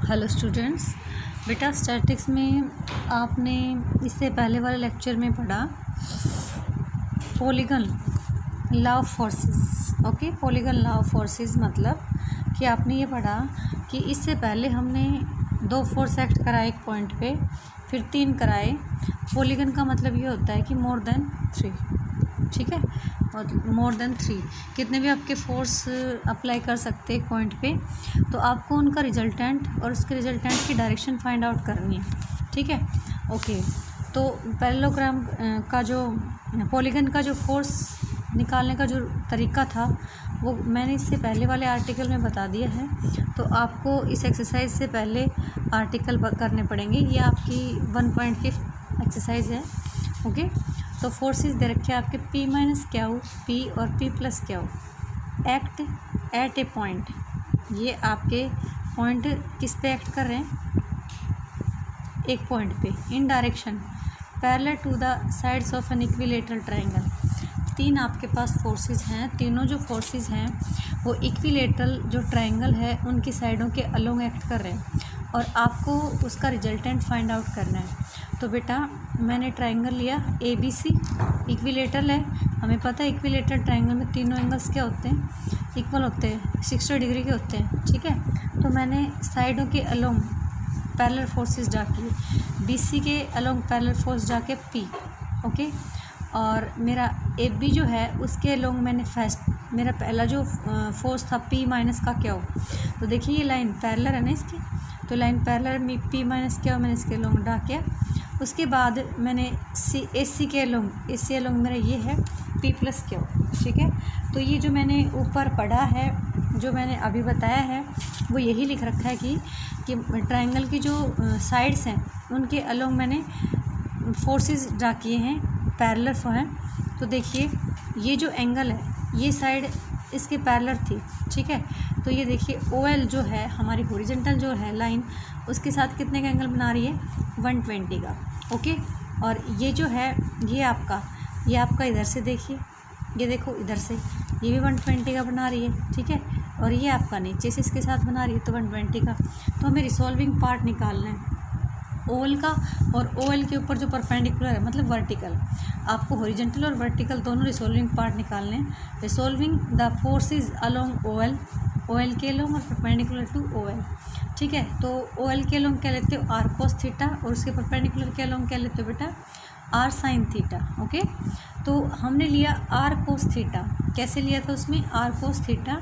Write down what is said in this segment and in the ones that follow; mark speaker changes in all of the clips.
Speaker 1: Hello students, बेटा statics में आपने इससे पहले वाले लेक्चर में पढ़ा polygon law of forces. Okay, polygon law of forces मतलब कि आपने ये पढ़ा कि इससे पहले हमने 2 फोर्स एक्ट कराए एक पॉइंट पे, फिर 3 कराए। पॉलीगन का मतलब ये होता है कि मोर देन 3, ठीक है, और मोर देन 3 कितने भी आपके फोर्स अप्लाई कर सकते हैं एक पॉइंट पे, तो आपको उनका रिजल्टेंट और उसके रिजल्टेंट की डायरेक्शन फाइंड आउट करनी है, ठीक है। ओके, तो पैरेललोग्राम का जो पॉलीगन का जो फोर्स निकालने का जो तरीका था वो मैंने इससे पहले वाले आर्टिकल में बता दिया है, तो आपको इस एक्सरसाइज से पहले आर्टिकल करने पड़ेंगे। ये आपकी 1.5 एक्सरसाइज है। ओके, तो फोर्सेस दे रखे हैं आपके P माइनस क्यू, P और P plus Q act at a point. ये आपके पॉइंट किस पे एक्ट कर रहे हैं? एक पॉइंट पे, in direction parallel to the sides of an equilateral triangle. 3 आपके पास फोर्सेस हैं, तीनों जो फोर्सेस हैं वो इक्विलेटरल जो ट्रायंगल है उनकी साइडों के अलोंग एक्ट कर रहे हैं और आपको उसका रिजल्टेंट फाइंड आउट करना है। तो बेटा मैंने ट्रायंगल लिया ABC, इक्विलेटरल है, हमें पता है इक्विलेटरल ट्रायंगल में तीनों एंगल्स क्या होते हैं? इक्वल होते हैं, 60 डिग्री के होते हैं, ठीक है। तो मैंने साइडों के अलोंग पैरेलल फोर्सेस जाके BC के अलोंग पैरेलल फोर्स जाके P, ओके, और मेरा AB जो है उसके अलोंग मैंने मेरा पहला जो फोर्स था P माइनस का क्या हो। तो देखिए ये लाइन पैरेलल है ना इसकी, तो लाइन पैरेलल में P माइनस क्या हो, मैंने इसके अलोंग ड्रा किया। उसके बाद मैंने AC के अलोंग मेरा ये है P प्लस क्यू, ठीक है। तो ये जो मैंने ऊपर पढ़ा है, जो मैंने अभी बताया है, वो यही लिख रखा है कि ट्रायंगल की जो साइड्स हैं उनके अलोंग मैंने फोर्सेस ड्रा किए हैं, पैरेलल हैं। तो देखिए ये जो एंगल है ये साइड इसके पैरेलल थी, ठीक है। तो ये देखिए OL जो है हमारी हॉरिजॉन्टल जो है लाइन, उसके साथ कितने का एंगल बना रही है? 120 का, ओके। और ये जो है ये आपका इधर से देखिए, ये देखो इधर से ये भी 120 का बना रही है, ठीक है। और ये आपका नीचे से इसके साथ बना रही है तो 120 का। तो हमें रिसॉल्विंग पार्ट निकालना है OL का, और OL के ऊपर जो परपेंडिकुलर है मतलब वर्टिकल, आपको हॉरिजॉन्टल और वर्टिकल दोनों रिसॉल्विंग पार्ट निकालने हैं। Resolving the forces along OL के अलोंग और परपेंडिकुलर टू OL, ठीक है। तो OL के अलोंग क्या लेते हो? R cos थीटा, और उसके परपेंडिकुलर के अलोंग क्या लेते हो बेटा? R sin theta, okay. तो हमने लिया R cos थीटा, कैसे लिया था उसमें? R cos थीटा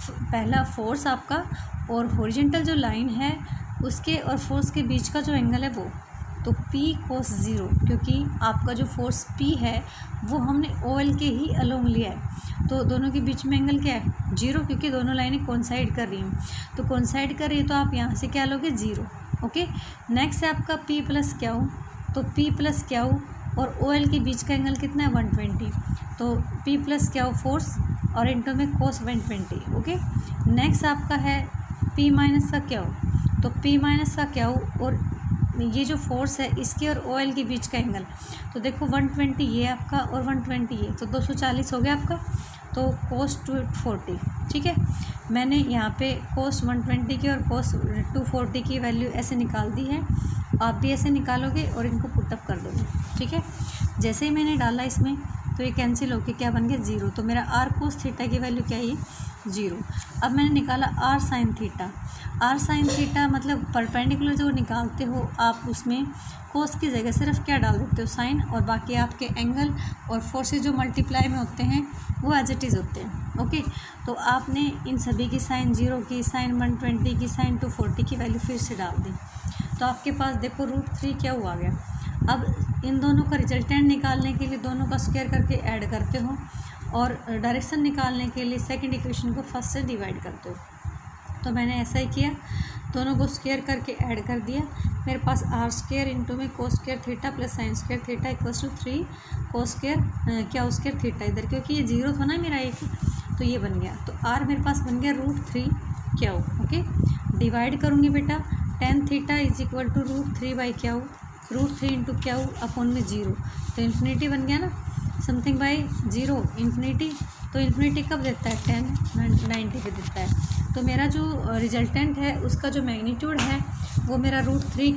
Speaker 1: पहला फोर्स आपका, और हॉरिजॉन्टल जो लाइन है उसके और फोर्स के बीच का जो एंगल है वो, तो P cos 0, क्योंकि आपका जो फोर्स P है वो हमने OL के ही अलोंग लिया है, तो दोनों के बीच में एंगल क्या है? 0, क्योंकि दोनों लाइनें कोइंसाइड कर रही हैं। तो कोइंसाइड कर रही है तो आप यहाँ से क्या लोगे? 0, ओके। नेक्स्ट है आपका P प्लस क्यू, तो P प्लस क्यू और OL के बीच का एंगल कितना है? 120, तो P प्लस क्यू फोर्स और इंटू में cos 120, ओके। नेक्स्ट आपका है P माइनस का क्यू, तो P माइनस का क्यू और ये जो फोर्स है इसके और OL के बीच का एंगल, तो देखो 120 ये आपका और 120 ये, तो 240 हो गया आपका, तो cos 240, ठीक है। मैंने यहाँ पे cos 120 की और cos 240 की वैल्यू ऐसे निकाल दी है, आप भी ऐसे निकालोगे और इनको पुटअप कर दोगे, ठीक है। जैसे ही मैंने डाला इसमें तो ये कैंसिल होके क्या बन गया? 0। तो मेरा R cos थीटा की वैल्यू क्या है? 0। अब मैंने निकाला R sin theta. R sin theta मतलब परपेंडिकुलर जो निकालते हो आप उसमें कोस की जगह सिर्फ क्या डाल देते हो? साइन, और बाकी आपके एंगल और फोर्सेस जो मल्टीप्लाई में होते हैं वो एज इट इज़ होते हैं, ओके। तो आपने इन सभी की साइन 0 की, साइन 120 की, साइन 240 की वैल्यू फिर से डाल दी, तो आपके पास देखो √3 क्या हुआ गया। अब इन दोनों का रिजल्टेंट निकालने के लिए दोनों का स्क्वायर करके ऐड करते हो, और डायरेक्शन निकालने के लिए सेकंड इक्वेशन को फर्स्ट से डिवाइड करते हो। तो मैंने ऐसा ही किया, दोनों को स्क्वायर करके ऐड कर दिया। मेरे पास R² इंटू में cos square theta plus sine square theta equals to 3 cos square q square theta, इधर क्योंकि ये 0 था ना मेरा एक, तो ये बन गया। तो R मेरे पास बन गया √3 क्यू, ओके। डिवाइड करूँगी बेटा, tan theta is equal to √3 by q, √3 into q upon में 0, तो इन्फिनिटी बन गया ना, समथिंग बाई 0 इन्फिनिटी। तो इन्फिनिटी कब देता है? 10 90 पे देता है। तो मेरा जो रिजल्टेंट है उसका जो मैग्नीट्यूड है वो मेरा √3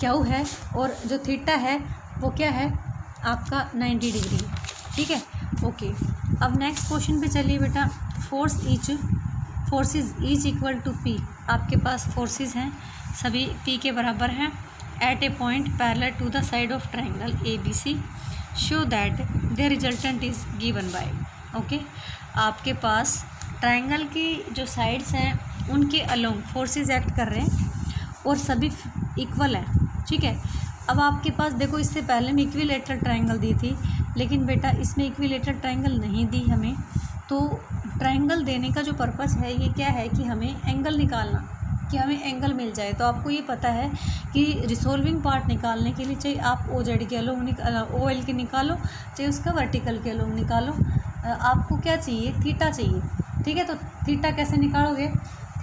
Speaker 1: क्यू है, और जो थीटा है वो क्या है आपका 90 डिग्री। ठीक है, ओके। अब नेक्स्ट क्वेश्चन पे चलिए बेटा। Forces each equal to P. आपके पास फोर्सेस हैं सभी पी के बराबर हैं at a point parallel to the side of triangle ABC। Show that the resultant is given by. Okay, आपके पास ट्राइंगल की जो साइड्स हैं उनके अलोंग फोर्सेस एक्ट कर रहे हैं और सभी इक्वल हैं। ठीक है, अब आपके पास देखो इससे पहले में इक्विलेटरल ट्राइंगल दी थी, लेकिन बेटा इसमें इक्विलेटरल ट्राइंगल नहीं दी हमें। तो ट्राइंगल देने का जो पर्पस है ये क्या है कि हमें एंगल निकालना, कि हमें एंगल मिल जाए। तो आपको ये पता है कि रिसोल्विंग पार्ट निकालने के लिए चाहे आप OZ के अलोंग OL के निकालो, चाहे उसका वर्टिकल के अलोंग निकालो, आपको क्या चाहिए, थीटा चाहिए। ठीक है, तो थीटा कैसे निकालोगे,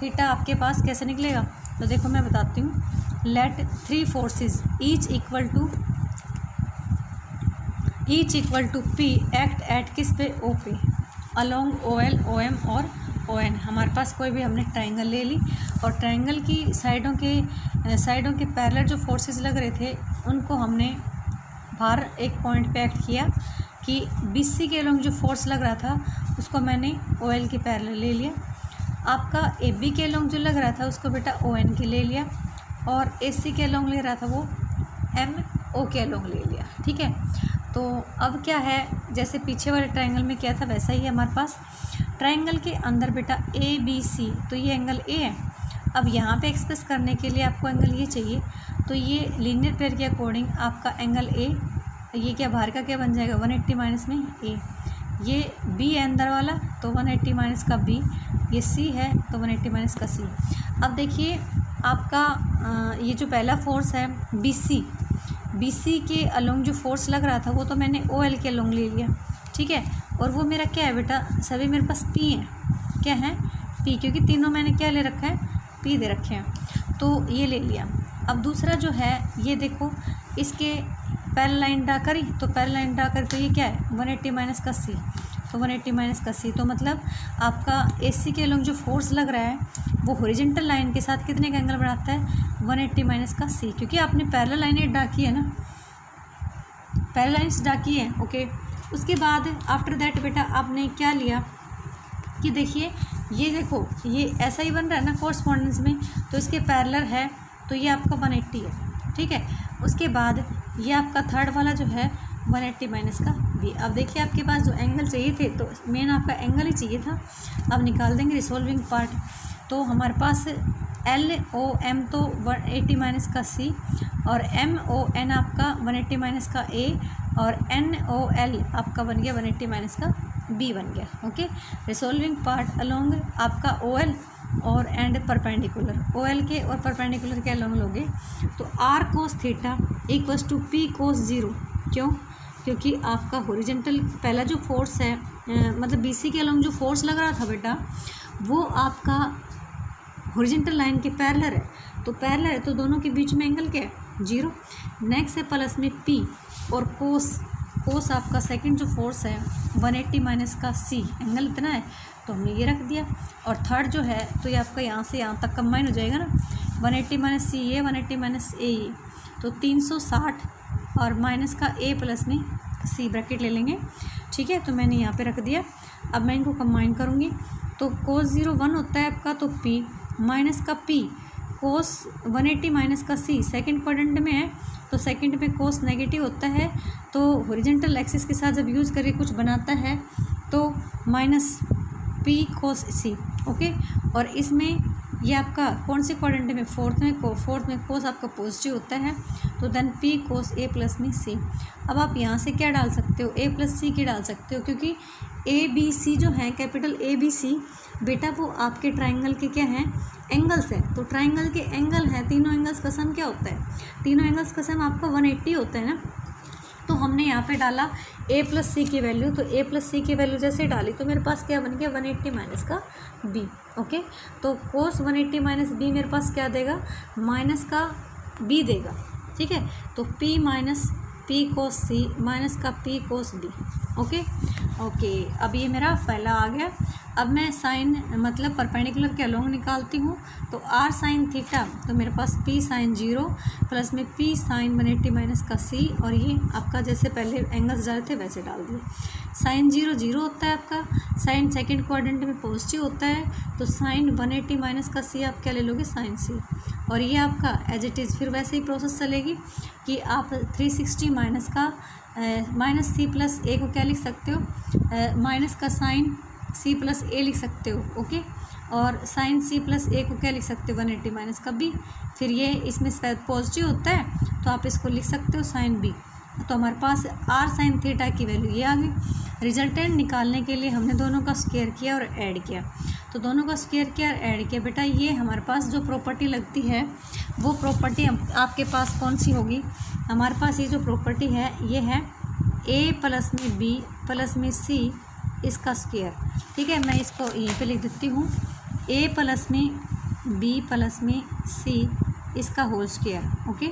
Speaker 1: थीटा आपके पास कैसे निकलेगा, तो देखो मैं बताती हूँ। Let 3 forces each equal to P act at किस पे, O पे, अलोंग OL, OM और ON। हमारे पास कोई भी हमने ट्राइंगल ले ली और ट्राइंगल की साइडों के पैरेलल जो फोर्सेस लग रहे थे उनको हमने बाहर एक पॉइंट पे एक्ट किया कि BC के अलोंग जो फोर्स लग रहा था उसको मैंने OL के पैरेलल ले लिया। आपका AB के अलोंग जो लग रहा था उसको बेटा ON के ले लिया, और AC के अलोंग ले रहा था वो MO के अलोंग ले लिया। ठीक है, तो अब क्या है, जैसे पीछे वाले ट्राइंगल में क्या था वैसा ही हमारे पास ट्राइंगल के अंदर बेटा ABC, तो ये एंगल A है। अब यहाँ पे एक्सप्रेस करने के लिए आपको एंगल ये चाहिए, तो ये लीनियर पेयर के अकॉर्डिंग आपका एंगल A, ये क्या बाहर का क्या बन जाएगा 180 माइनस में A, ये B है अंदर वाला तो 180 माइनस का B, ये C है तो 180 माइनस का C। अब देखिए आपका ये जो पहला फोर्स है BC के अलोंग जो फोर्स लग रहा था वो तो मैंने OL के अलोंग ले लिया। ठीक है, और वो मेरा क्या है बेटा, सभी मेरे पास P है, क्या है P, क्योंकि तीनों मैंने क्या ले रखा है, P दे रखे हैं, तो ये ले लिया। अब दूसरा जो है ये देखो, इसके पैरेलल लाइन ड्रा करी, तो पैरेलल लाइन ड्रा कर, तो ये क्या है 180 माइनस का C, तो 180 माइनस का C, तो मतलब आपका AC के अलोंग जो फोर्स लग रहा है वो हॉरिजॉन्टल लाइन के साथ कितने का एंगल बनाता है 180 माइनस का C, क्योंकि आपने पैरेलल लाइनें ड्रा की है ना, पैरेलल लाइन्स ड्रा की है। ओके, उसके बाद आफ्टर दैट बेटा आपने क्या लिया कि देखिए ये देखो ये ऐसा ही बन रहा है ना कोरस्पॉन्डेंस में, तो इसके पैरेलल है तो ये आपका 180 है। ठीक है, उसके बाद ये आपका थर्ड वाला जो है 180 माइनस का B। अब देखिए आपके पास जो एंगल चाहिए थे तो मेन आपका एंगल ही चाहिए था। अब निकाल देंगे रिसोल्विंग पार्ट, तो हमारे पास LOM तो 180 माइनस का C, और MON आपका 180 माइनस का A, और NOL आपका बन गया 180 माइनस का B बन गया। ओके, रिसोल्विंग पार्ट अलोंग आपका OL और एंड परपेंडिकुलर, OL के और परपेंडिकुलर के अलोंग लोगे तो R cos theta equals to P cos 0। क्यों, क्योंकि आपका हॉरिजॉन्टल पहला जो फोर्स है मतलब BC के अलोंग जो फोर्स लग रहा था बेटा वो आपका हॉरिजॉन्टल लाइन के पैरेलल है, तो पैरेलल है तो दोनों के बीच में एंगल क्या है 0। नेक्स्ट है प्लस में P और कोस आपका सेकंड जो फोर्स है 180 माइनस का C, एंगल इतना है तो हमने ये रख दिया। और थर्ड जो है तो ये आपका यहाँ से यहाँ तक कंबाइन हो जाएगा ना, 180 माइनस C ये 180 माइनस A ये, तो 360 और माइनस का A प्लस में C ब्रैकेट ले लेंगे। ठीक है, तो मैंने यहाँ पे रख दिया। अब मैं इनको कंबाइन करूँगी तो cos 0 1 होता है आपका, तो P माइनस का P cos 180 माइनस का C सेकंड क्वाड्रेंट में है, तो सेकंड में cos नेगेटिव होता है, तो हॉरिजॉन्टल एक्सिस के साथ जब यूज़ करके कुछ बनाता है तो minus P cos C। Okay, और इसमें ये आपका कौन से क्वाड्रेंट में, फोर्थ में cos आपका पॉजिटिव होता है, तो then P cos A plus में C। अब आप यहाँ से क्या डाल सकते हो, A प्लस C की डाल सकते हो, क्योंकि ABC जो है कैपिटल ABC बेटा वो आपके ट्राइंगल के क्या हैं एंगल्स हैं, तो ट्राइंगल के एंगल हैं, तीनों एंगल्स का सम क्या होता है, तीनों एंगल्स का सम आपका 180 होता है ना। तो हमने यहाँ पे डाला A प्लस C की वैल्यू, तो A प्लस C की वैल्यू जैसे डाली तो मेरे पास क्या बन गया 180 माइनस का B। ओके, तो cos 180 माइनस B मेरे पास क्या देगा, माइनस का B देगा। ठीक है, तो P minus P cos C minus का P cos B। ओके, अब ये मेरा पहला आ गया। अब मैं साइन मतलब परपेंडिकुलर के अलोंग निकालती हूँ, तो आर साइन थीटा, तो मेरे पास पी साइन 0 प्लस में पी साइन 180 माइनस का सी, और ये आपका जैसे पहले एंगल्स डाले थे वैसे डाल दिए। साइन 0 0 होता है आपका, साइन सेकेंड क्वाड्रेंट में पॉजिटिव होता है, तो साइन 180 माइनस का सी आप क्या ले लोगे, साइन सी, और ये आपका एज इट इज़ फिर वैसे ही प्रोसेस चलेगी कि आप 360 माइनस का माइनस सी प्लस ए को क्या लिख सकते हो, माइनस का साइन सी प्लस ए लिख सकते हो, ओके, और साइन सी प्लस ए को क्या लिख सकते हो, 180 माइनस का बी, फिर ये इसमें पॉजिटिव होता है तो आप इसको लिख सकते हो साइन बी। तो हमारे पास आर साइन थीटा की वैल्यू ये आ गई। रिजल्टेंट निकालने के लिए हमने दोनों का स्क्वायर किया और ऐड किया, तो दोनों का स्क्वायर किया और ऐड किया। बेटा ये हमारे पास जो प्रॉपर्टी लगती है वो प्रॉपर्टी आपके पास कौन सी होगी, हमारे पास ये जो प्रॉपर्टी है ये है ए प्लस में बी प्लस में सी इसका स्क्वायर। ठीक है, मैं इसको यहीं पे लिख देती हूँ, ए प्लस में बी प्लस में सी इसका होल स्क्वायर। ओके,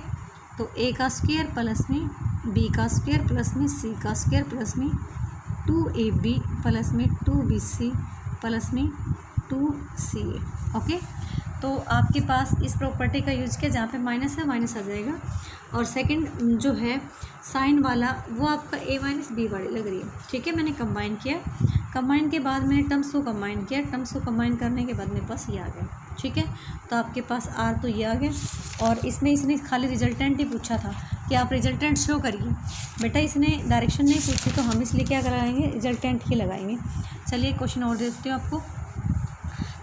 Speaker 1: तो ए का स्क्वायर प्लस में बी का स्क्वायर प्लस में सी का स्क्वायर प्लस में 2ab प्लस में 2bc प्लस में 2ca। ओके, तो आपके पास इस प्रॉपर्टी का यूज किया, जहाँ पे माइनस है माइनस आ जाएगा, और सेकंड जो है साइन वाला वो आपका a माइनस बी वाली लग रही है। ठीक है, मैंने कंबाइन किया, कंबाइन के बाद मैंने टर्म्स को कंबाइन किया, टर्म्स को कंबाइन करने के बाद मेरे पास ये आ गया। ठीक है, तो आपके पास आर तो ये आ गया, और इसमें इसने खाली रिजल्टेंट ही पूछा था कि आप रिजल्टेंट शो करिए। बेटा इसने डायरेक्शन नहीं पूछी, तो हम इसलिए क्या लगाएंगे, रिजल्टेंट ही लगाएंगे। चलिए क्वेश्चन और देते हो आपको।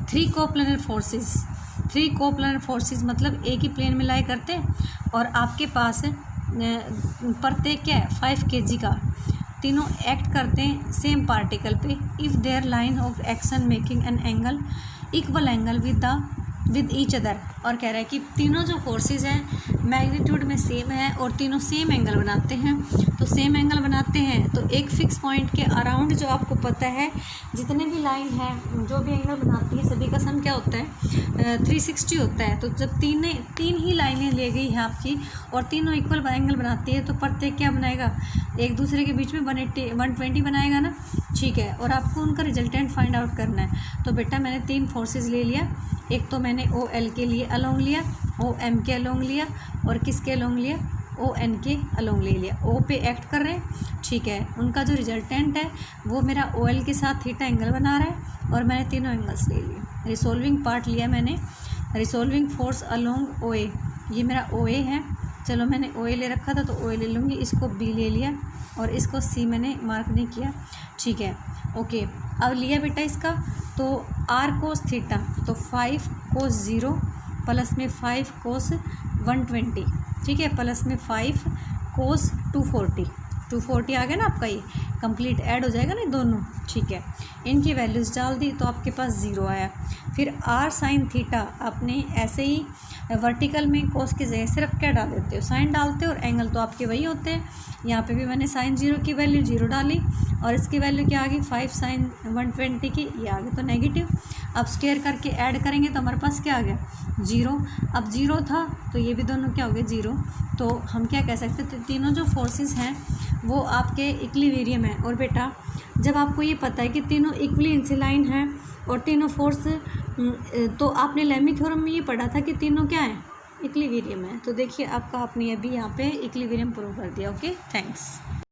Speaker 1: 3 कोप्लानर फोर्सेस, 3 कोप्लानर फोर्सेस मतलब एक ही प्लेन में लाई करते हैं, और आपके पास प्रत्येक क्या है 5 kg का, तीनों एक्ट करते हैं सेम पार्टिकल पे if their line of action making an angle equal angle with each other. और कह रहा है कि तीनों जो फोर्सेस हैं मैग्नीट्यूड में सेम है और तीनों सेम एंगल बनाते हैं। तो सेम एंगल बनाते हैं तो एक फिक्स पॉइंट के अराउंड जो आपको पता है जितने भी लाइन है जो भी एंगल बनाती है सभी का सम क्या होता है 360 होता है। तो जब तीन ही लाइनें ले गई हैं आपकी और तीनों इक्वल एंगल बनाती है तो प्रत्येक क्या बनाएगा, एक दूसरे के बीच में 120 बनाएगा ना। ठीक है, और आपको उनका रिजल्टेंट फाइंड आउट करना है। तो बेटा मैंने 3 फोर्सेस ले लिया, एक तो मैंने ओ एल के लिए अलोंग लिया, ओ एम के अलोंग लिया, और किसके अलोंग लिया, ओ एन के अलोंग ले लिया। ओ पे एक्ट कर रहे हैं, ठीक है, उनका जो रिजल्टेंट है वो मेरा ओ एल के साथ थीटा एंगल बना रहा है और मैंने तीनों एंगल्स ले लिए। रिसोल्विंग पार्ट लिया मैंने, रिसोल्विंग फोर्स अलोंग ओ ए, ये मेरा ओ ए है, चलो मैंने ओ ए ले रखा था तो ओ ए ले लूँगी, इसको बी ले लिया और इसको सी मैंने मार्क नहीं किया। ठीक है, ओके, अब लिया बेटा इसका तो आर कोस थीटा, तो 5 कोस 0 प्लस में 5 कोस 120, ठीक है, प्लस में 5 कोस 240 आ गया ना आपका, ये कंप्लीट ऐड हो जाएगा ना दोनों। ठीक है, इनकी वैल्यूज़ डाल दी तो आपके पास 0 आया। फिर आर साइन थीटा आपने ऐसे ही वर्टिकल में कोस की जगह सिर्फ क्या डाल देते हो, साइन डालते हो, और एंगल तो आपके वही होते हैं। यहाँ पे भी मैंने साइन 0 की वैल्यू 0 डाली और इसकी वैल्यू क्या आ गई 5 साइन 120 की, ये आ गई तो नेगेटिव। अब स्क्वायर करके ऐड करेंगे तो हमारे पास क्या आ गया 0। अब 0 था तो ये भी दोनों क्या हो गए 0। तो हम क्या कह सकते हैं, तीनों जो फोर्सेस हैं वो आपके इक्विलिब्रियम है। और बेटा जब आपको ये पता है कि तीनों इक्वली इंक्लाइन हैं और तीनों फोर्स, तो आपने लेमी थ्योरम में ये पढ़ा था कि तीनों क्या हैं, इक्विलिब्रियम है। तो देखिए आपका आपने अभी यहाँ पे इक्विलिब्रियम प्रूव कर दिया। Okay, thanks.